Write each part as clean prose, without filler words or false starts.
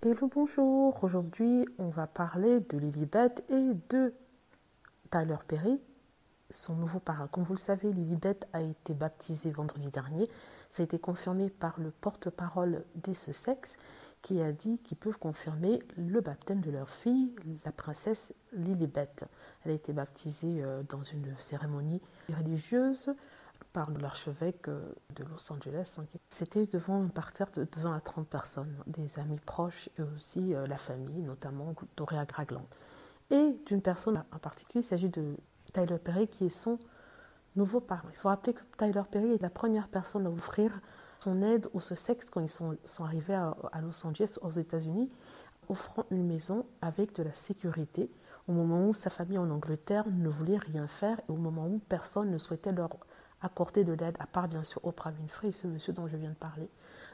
Hello, bonjour. Aujourd'hui, on va parler de Lilibet et de Tyler Perry, son nouveau parrain. Comme vous le savez, Lilibet a été baptisée vendredi dernier. Ça a été confirmé par le porte-parole des Sussex qui a dit qu'ils peuvent confirmer le baptême de leur fille, la princesse Lilibet. Elle a été baptisée dans une cérémonie religieuse par l'archevêque de Los Angeles. C'était devant un parterre de 20 à 30 personnes, des amis proches et aussi la famille, notamment Doria Ragland. Et d'une personne en particulier, il s'agit de Tyler Perry qui est son nouveau parrain. Il faut rappeler que Tyler Perry est la première personne à offrir son aide aux Sussex quand ils sont arrivés à Los Angeles, aux États-Unis, offrant une maison avec de la sécurité au moment où sa famille en Angleterre ne voulait rien faire et au moment où personne ne souhaitait leur accorder de l'aide, à part bien sûr Oprah Winfrey et ce monsieur dont je viens de parler.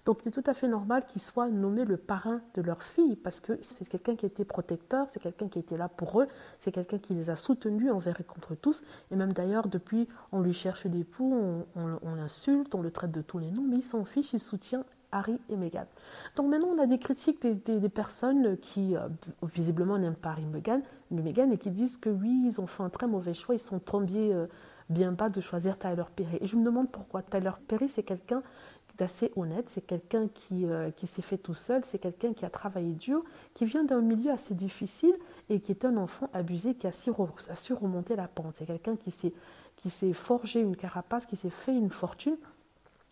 Donc il est tout à fait normal qu'il soit nommé le parrain de leur fille, parce que c'est quelqu'un qui était protecteur, c'est quelqu'un qui était là pour eux, c'est quelqu'un qui les a soutenus envers et contre tous, et même d'ailleurs depuis on lui cherche l'époux, on l'insulte, on le traite de tous les noms, mais il s'en fiche, il soutient Harry et Meghan. Donc maintenant on a des critiques des personnes qui visiblement n'aiment pas Harry et Meghan et qui disent que oui, ils ont fait un très mauvais choix, ils sont tombés bien bas de choisir Tyler Perry. Et je me demande pourquoi. Tyler Perry, c'est quelqu'un d'assez honnête, c'est quelqu'un qui s'est fait tout seul, c'est quelqu'un qui a travaillé dur, qui vient d'un milieu assez difficile et qui est un enfant abusé qui a su remonter la pente. C'est quelqu'un qui s'est forgé une carapace, qui s'est fait une fortune.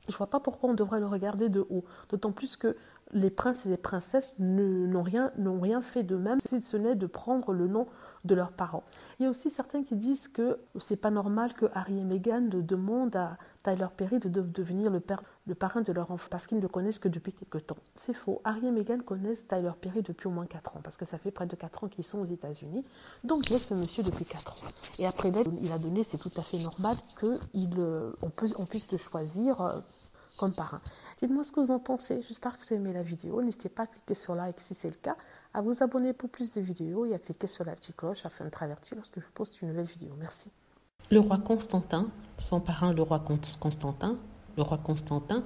Je ne vois pas pourquoi on devrait le regarder de haut. D'autant plus que les princes et les princesses n'ont rien fait d'eux-mêmes, si ce n'est de prendre le nom de leurs parents. Il y a aussi certains qui disent que ce n'est pas normal que Harry et Meghan demandent à Tyler Perry de devenir le parrain de leur enfant, parce qu'ils ne le connaissent que depuis quelques temps. C'est faux. Harry et Meghan connaissent Tyler Perry depuis au moins 4 ans, parce que ça fait près de 4 ans qu'ils sont aux États-Unis. Donc il y a ce monsieur depuis 4 ans. Et après l'aide qu'il a donnée, c'est tout à fait normal qu'on puisse le choisir comme parrain. Dites-moi ce que vous en pensez. J'espère que vous aimez la vidéo. N'hésitez pas à cliquer sur like si c'est le cas, à vous abonner pour plus de vidéos et à cliquer sur la petite cloche afin d'être averti lorsque je poste une nouvelle vidéo. Merci. Le roi Constantin, son parrain le roi Constantin, le roi Constantin